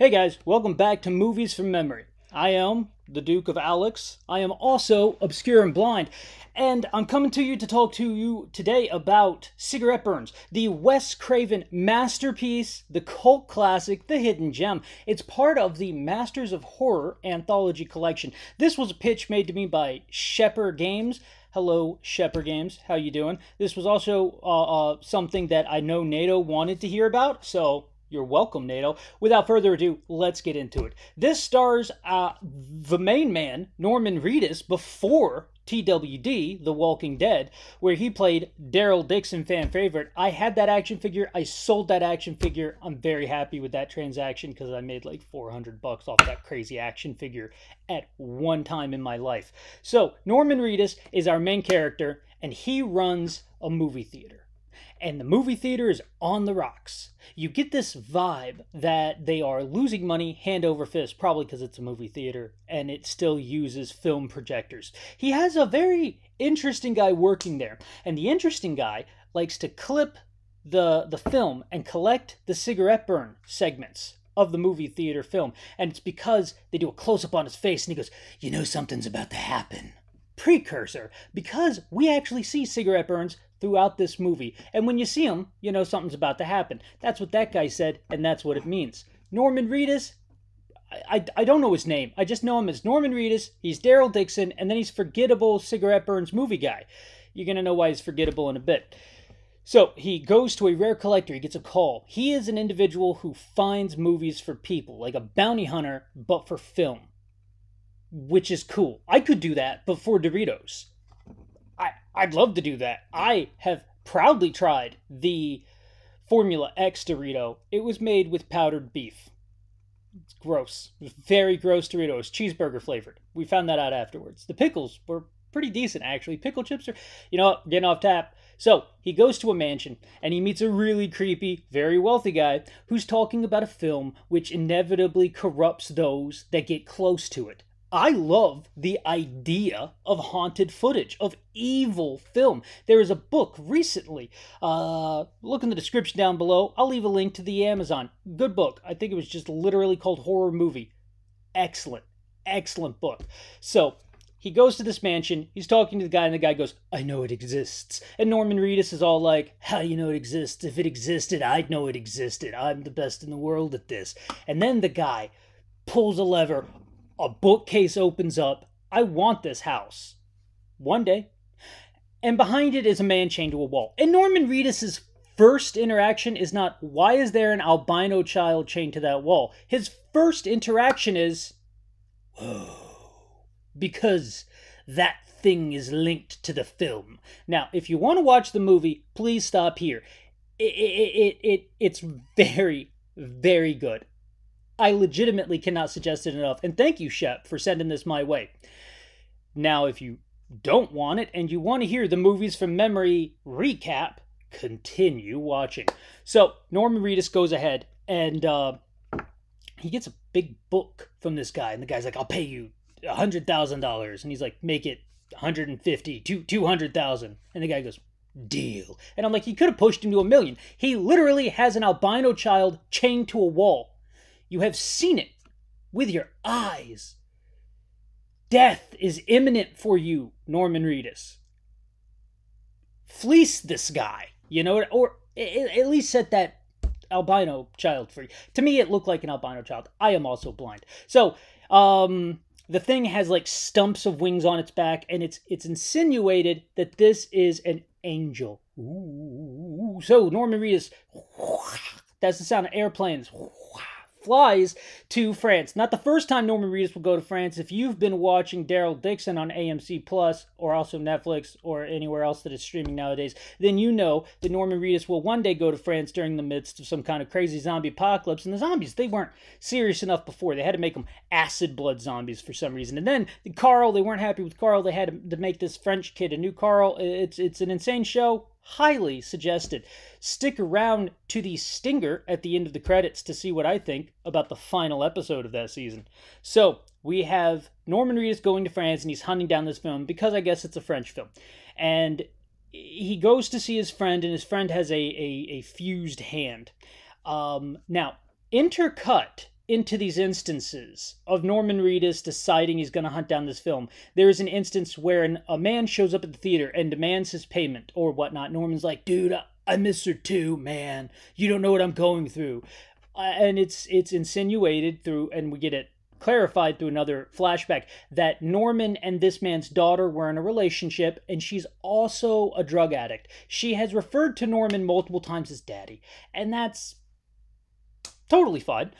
Hey guys, welcome back to Movies from Memory. I am the Duke of Alex. I am also obscure and blind. And I'm coming to you to talk to you today about Cigarette Burns, the Wes Craven masterpiece, the cult classic, the hidden gem. It's part of the Masters of Horror anthology collection. This was a pitch made to me by Shepherd Games. Hello, Shepherd Games. How you doing? This was also something that I know NATO wanted to hear about, so you're welcome, NATO. Without further ado, let's get into it. This stars the main man, Norman Reedus, before TWD, The Walking Dead, where he played Daryl Dixon, fan favorite. I had that action figure. I sold that action figure. I'm very happy with that transaction because I made like $400 off that crazy action figure at one time in my life. So Norman Reedus is our main character, and he runs a movie theater. And the movie theater is on the rocks. You get this vibe that they are losing money hand over fist, probably because it's a movie theater and it still uses film projectors. He has a very interesting guy working there. And the interesting guy likes to clip the film and collect the cigarette burn segments of the movie theater film. And it's because they do a close-up on his face and he goes, "You know something's about to happen." Precursor, because we actually see cigarette burns throughout this movie, and when you see him, you know something's about to happen. That's what that guy said, and that's what it means. Norman Reedus, I don't know his name. I just know him as Norman Reedus. He's Daryl Dixon, and then he's forgettable cigarette burns movie guy. You're gonna know why he's forgettable in a bit. So he goes to a rare collector. He gets a call. He is an individual who finds movies for people, like a bounty hunter, but for film, which is cool. I could do that, but for Doritos. I'd love to do that. I have proudly tried the Formula X Dorito. It was made with powdered beef. It's gross. It was very gross Doritos, cheeseburger flavored. We found that out afterwards. The pickles were pretty decent, actually. Pickle chips are, getting off tap. So he goes to a mansion and he meets a really creepy, very wealthy guy who's talking about a film which inevitably corrupts those that get close to it. I love the idea of haunted footage, of evil film. There is a book recently. Look in the description down below. I'll leave a link to the Amazon. Good book. I think it was just literally called Horror Movie. Excellent. Excellent book. So he goes to this mansion. He's talking to the guy, and the guy goes, "I know it exists." And Norman Reedus is all like, "How do you know it exists? If it existed, I'd know it existed. I'm the best in the world at this." And then the guy pulls a lever. A bookcase opens up. I want this house. One day. And behind it is a man chained to a wall. And Norman Reedus' first interaction is not, "Why is there an albino child chained to that wall?" His first interaction is, "Whoa." Because that thing is linked to the film. Now, if you want to watch the movie, please stop here. It's very, very good. I legitimately cannot suggest it enough. And thank you, Shep, for sending this my way. Now, if you don't want it and you want to hear the Movies from Memory recap, continue watching. So, Norman Reedus goes ahead and he gets a big book from this guy. And the guy's like, "I'll pay you $100,000. And he's like, "Make it 150, 200,000. And the guy goes, "Deal." And I'm like, he could have pushed him to $1 million. He literally has an albino child chained to a wall. You have seen it with your eyes. Death is imminent for you, Norman Reedus. Fleece this guy, or at least set that albino child free. To me, it looked like an albino child. I am also blind. So, the thing has like stumps of wings on its back, and it's insinuated that this is an angel. Ooh. So, Norman Reedus, that's the sound of airplanes, flies to France. Not the first time Norman Reedus will go to France. If you've been watching Daryl Dixon on AMC Plus or also Netflix or anywhere else that is streaming nowadays, then you know that Norman Reedus will one day go to France during the midst of some kind of crazy zombie apocalypse. And the zombies, they weren't serious enough before. They had to make them acid blood zombies for some reason. And then Carl, they weren't happy with Carl. They had to make this French kid a new Carl. It's an insane show. Highly suggested. Stick around to the stinger at the end of the credits to see what I think about the final episode of that season. So, we have Norman Reedus going to France and he's hunting down this film because I guess it's a French film. And he goes to see his friend, and his friend has a fused hand. Now, intercut into these instances of Norman Reedus deciding he's going to hunt down this film. There is an instance where a man shows up at the theater and demands his payment or whatnot. Norman's like, dude, I miss her too, man. You don't know what I'm going through. And it's insinuated through, and we get it clarified through another flashback, that Norman and this man's daughter were in a relationship, and she's also a drug addict. She has referred to Norman multiple times as daddy, and that's totally fine.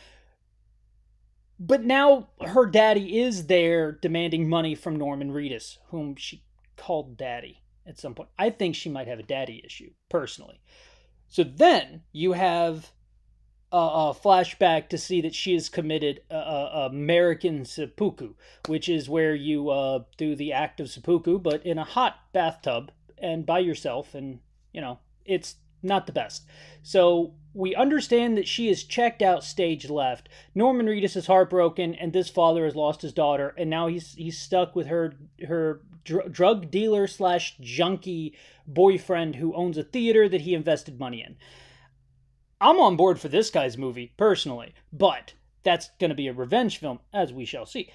But now her daddy is there demanding money from Norman Reedus, whom she called daddy at some point. I think she might have a daddy issue, personally. So then you have a flashback to see that she has committed American seppuku, which is where you do the act of seppuku, but in a hot bathtub and by yourself, and, you know, it's not the best. So we understand that she is checked out stage left. Norman Reedus is heartbroken, and this father has lost his daughter, and now he's stuck with her drug dealer / junkie boyfriend who owns a theater that he invested money in. I'm on board for this guy's movie, personally, but that's going to be a revenge film, as we shall see.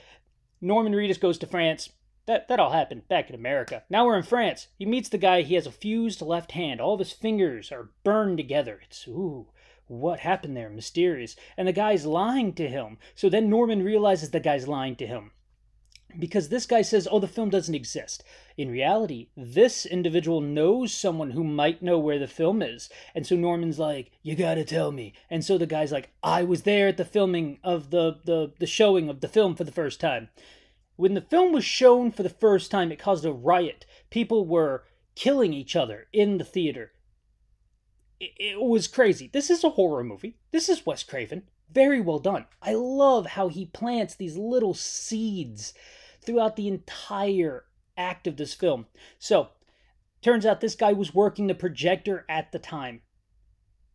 Norman Reedus goes to France. That all happened back in America. Now we're in France. He meets the guy. He has a fused left hand. All of his fingers are burned together. It's, ooh, what happened there? Mysterious. And the guy's lying to him. So then Norman realizes the guy's lying to him, because this guy says, oh, the film doesn't exist. In reality, this individual knows someone who might know where the film is. And so Norman's like, you gotta tell me. And so the guy's like, I was there at the filming of the showing of the film for the first time. When the film was shown for the first time, it caused a riot. People were killing each other in the theater. It was crazy. This is a horror movie. This is Wes Craven. Very well done. I love how he plants these little seeds throughout the entire act of this film. So, turns out this guy was working the projector at the time,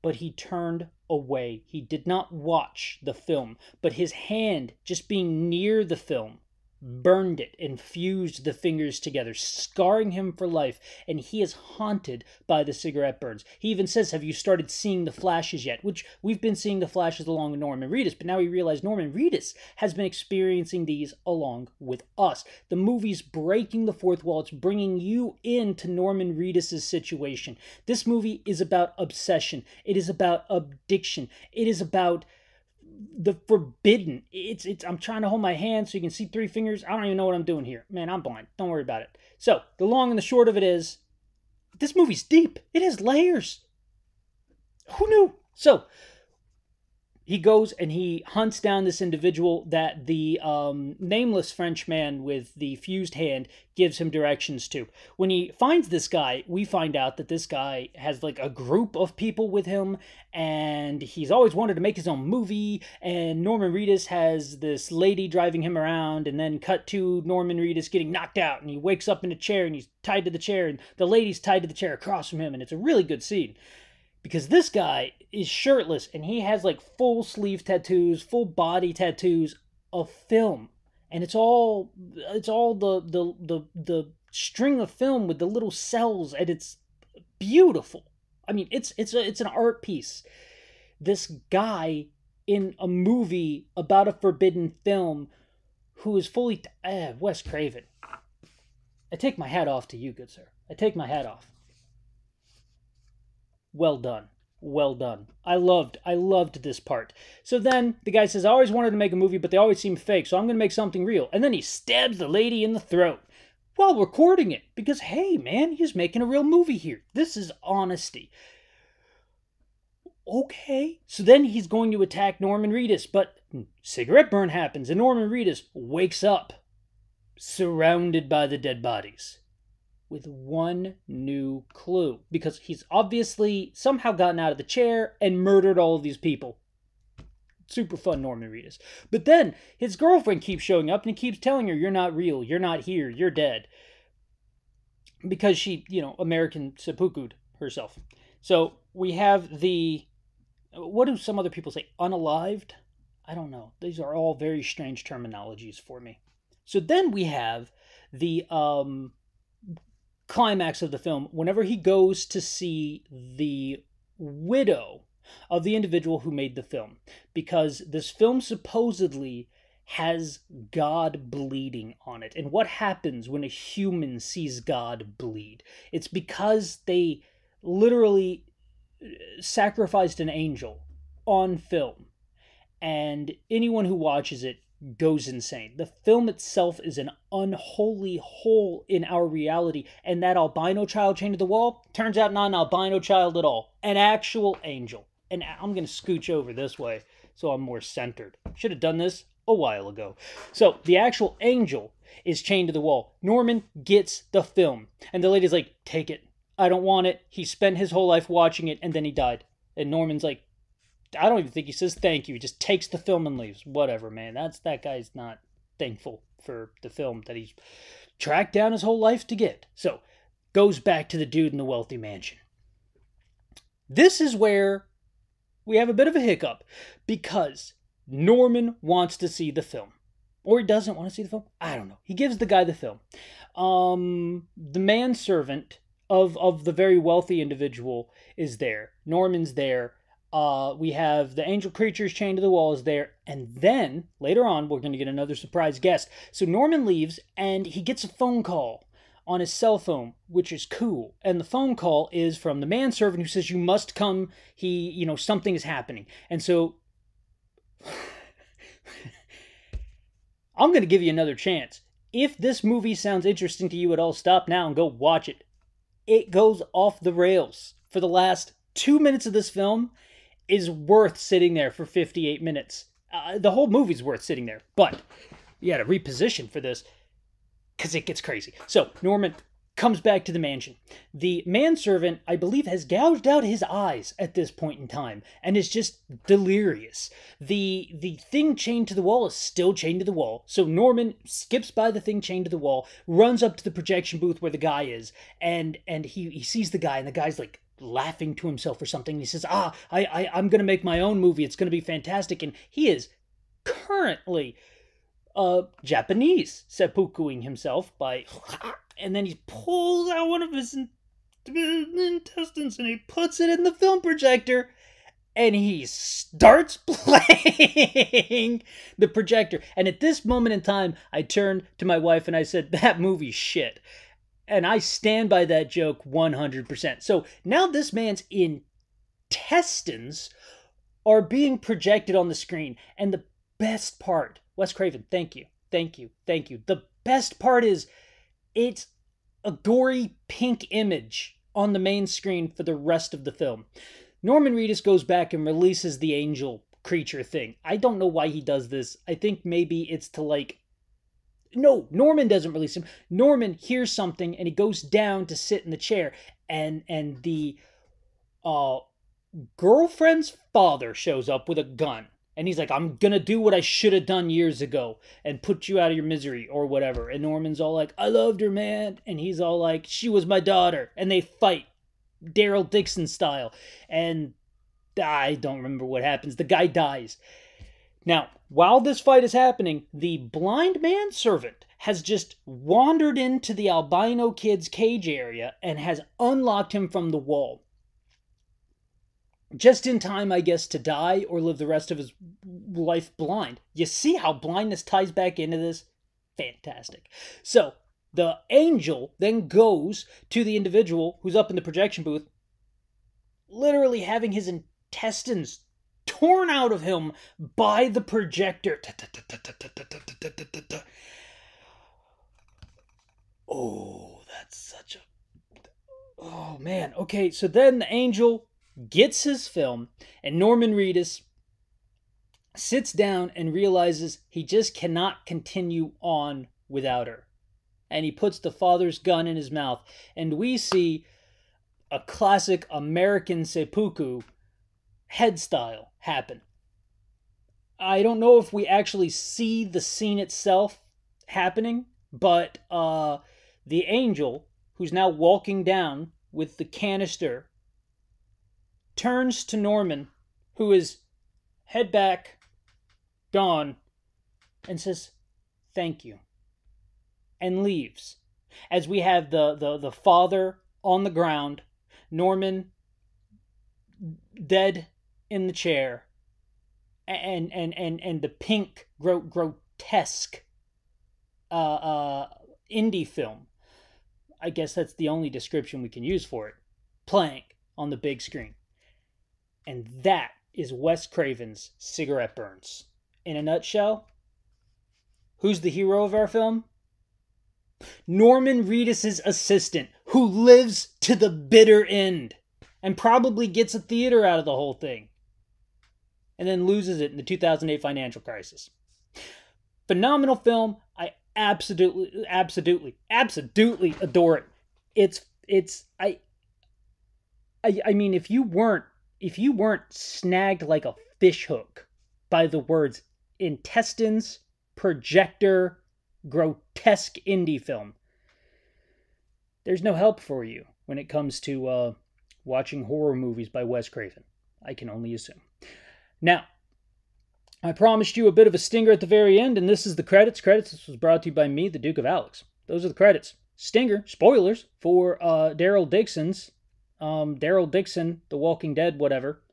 but he turned away. He did not watch the film, but his hand, just being near the film, burned it and fused the fingers together, scarring him for life, and he is haunted by the cigarette burns. He even says, have you started seeing the flashes yet? Which we've been seeing the flashes along with Norman Reedus, but now we realize Norman Reedus has been experiencing these along with us. The movie's breaking the fourth wall. It's bringing you into Norman Reedus' situation. This movie is about obsession. It is about addiction. It is about the forbidden. I'm trying to hold my hand so you can see 3 fingers. I don't even know what I'm doing here. Man, I'm blind. Don't worry about it. So, the long and the short of it is, this movie's deep. It has layers. Who knew? So, he goes and he hunts down this individual that the nameless French man with the fused hand gives him directions to. When he finds this guy, we find out that this guy has like a group of people with him, and he's always wanted to make his own movie, and Norman Reedus has this lady driving him around, and then cut to Norman Reedus getting knocked out, and he wakes up in a chair, and he's tied to the chair, and the lady's tied to the chair across from him, and it's a really good scene. Because this guy is shirtless, and he has like full sleeve tattoos, full body tattoos of film. And it's all the string of film with the little cells, and it's beautiful. I mean, it's an art piece. This guy in a movie about a forbidden film who is fully Wes Craven. I take my hat off to you, good sir. I take my hat off. Well done. Well done. I loved this part. So then the guy says, I always wanted to make a movie, but they always seem fake, so I'm going to make something real. And then he stabs the lady in the throat while recording it. Because, hey, man, he's making a real movie here. This is honesty. Okay. So then he's going to attack Norman Reedus, but cigarette burn happens, and Norman Reedus wakes up, surrounded by the dead bodies, with one new clue, because he's obviously somehow gotten out of the chair and murdered all of these people. Super fun, Norman Reedus. But then his girlfriend keeps showing up and he keeps telling her, you're not real, you're not here, you're dead. Because she, American seppuku'd herself. So we have the, what do some other people say, unalived? I don't know. These are all very strange terminologies for me. So then we have the climax of the film, whenever he goes to see the widow of the individual who made the film, because this film supposedly has God bleeding on it. And what happens when a human sees God bleed? It's because they literally sacrificed an angel on film, and anyone who watches it goes insane. The film itself is an unholy hole in our reality, and that albino child chained to the wall turns out not an albino child at all, an actual angel. And I'm going to scooch over this way so I'm more centered. Should have done this a while ago. So the actual angel is chained to the wall. Norman gets the film, and the lady's like, take it. I don't want it. He spent his whole life watching it, and then he died. And Norman's like, I don't even think he says thank you. He just takes the film and leaves. Whatever, man. That guy's not thankful for the film that he's tracked down his whole life to get. So, goes back to the dude in the wealthy mansion. This is where we have a bit of a hiccup, because Norman wants to see the film. Or he doesn't want to see the film. I don't know. He gives the guy the film. The manservant of the very wealthy individual is there. Norman's there. We have the angel creatures chained to the wall is there. And then, later on, we're going to get another surprise guest. So Norman leaves, and he gets a phone call on his cell phone, which is cool. And the phone call is from the manservant who says, you must come. Something is happening. And so, I'm going to give you another chance. If this movie sounds interesting to you at all, stop now and go watch it. It goes off the rails. For the last 2 minutes of this film is worth sitting there for 58 minutes. The whole movie's worth sitting there, but you got to reposition for this because it gets crazy. So Norman comes back to the mansion. The manservant, I believe, has gouged out his eyes at this point in time and is just delirious. The thing chained to the wall is still chained to the wall. So Norman skips by the thing chained to the wall, runs up to the projection booth where the guy is, and he sees the guy, and the guy's like laughing to himself or something. He says, I'm going to make my own movie. It's going to be fantastic. And he is currently Japanese seppukuing himself by... And then he pulls out one of his intestines and he puts it in the film projector. And he starts playing the projector. And at this moment in time, I turned to my wife and I said, that movie's shit. And I stand by that joke 100%. So now this man's intestines are being projected on the screen. And the best part, Wes Craven, thank you. The best part is it's a gory pink image on the main screen for the rest of the film. Norman Reedus goes back and releases the angel creature thing. I don't know why he does this. I think maybe it's to No, Norman doesn't release him. Norman hears something and he goes down to sit in the chair, and the girlfriend's father shows up with a gun. And he's like, I'm gonna do what I should have done years ago and put you out of your misery or whatever. And Norman's all like, I loved her, man. And he's all like, she was my daughter. And they fight, Daryl Dixon style. And I don't remember what happens. The guy dies. Now, while this fight is happening, the blind manservant has just wandered into the albino kid's cage area and has unlocked him from the wall. Just in time, I guess, to die or live the rest of his life blind. You see how blindness ties back into this? Fantastic. So, the angel then goes to the individual who's up in the projection booth, literally having his intestines torn out of him by the projector. Oh, that's such a... Oh, man. Okay, so then the angel gets his film, and Norman Reedus sits down and realizes he just cannot continue on without her. And he puts the father's gun in his mouth, and we see a classic American seppuku head style happen. I don't know if we actually see the scene itself happening, but the angel, who's now walking down with the canister, turns to Norman, who is head back, gone, and says, thank you, and leaves. As we have the father on the ground, Norman dead in the chair, and the pink grotesque indie film, I guess that's the only description we can use for it, playing on the big screen. And that is Wes Craven's Cigarette Burns. In a nutshell, who's the hero of our film? Norman Reedus' assistant, who lives to the bitter end and probably gets a theater out of the whole thing, and then loses it in the 2008 financial crisis. Phenomenal film. I absolutely adore it. I mean, if you weren't snagged like a fishhook by the words intestines, projector, grotesque indie film, there's no help for you when it comes to watching horror movies by Wes Craven. I can only assume. Now, I promised you a bit of a stinger at the very end, and this is the credits. This was brought to you by me, the Duke of Alex. Those are the credits. Stinger, spoilers, for Daryl Dixon, The Walking Dead, whatever.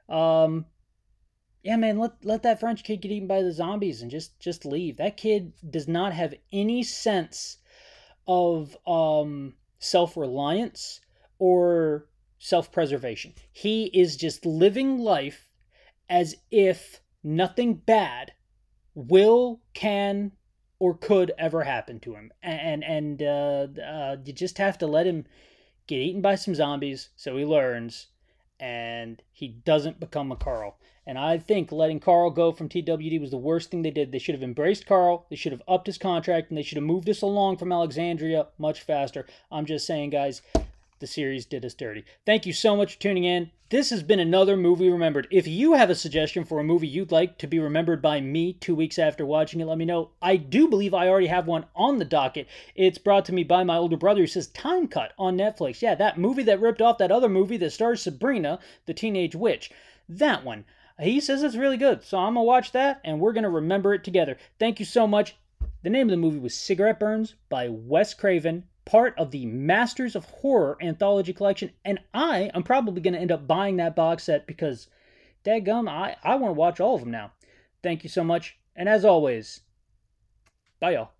Yeah, man, let that French kid get eaten by the zombies and just leave. That kid does not have any sense of self-reliance or self-preservation. He is just living life as if nothing bad will, can, or could ever happen to him. And you just have to let him get eaten by some zombies so he learns and he doesn't become a Carl. And I think letting Carl go from TWD was the worst thing they did. They should have embraced Carl, they should have upped his contract, and they should have moved us along from Alexandria much faster. I'm just saying, guys, the series did us dirty. Thank you so much for tuning in. This has been another Movie Remembered. If you have a suggestion for a movie you'd like to be remembered by me 2 weeks after watching it, let me know. I do believe I already have one on the docket. It's brought to me by my older brother who says Time Cut on Netflix. Yeah, that movie that ripped off that other movie that stars Sabrina, the Teenage Witch. That one. He says it's really good, so I'm going to watch that, and we're going to remember it together. Thank you so much. The name of the movie was Cigarette Burns by Wes Craven, part of the Masters of Horror anthology collection, and I am probably going to end up buying that box set because, dadgum, I want to watch all of them now. Thank you so much, and as always, bye y'all.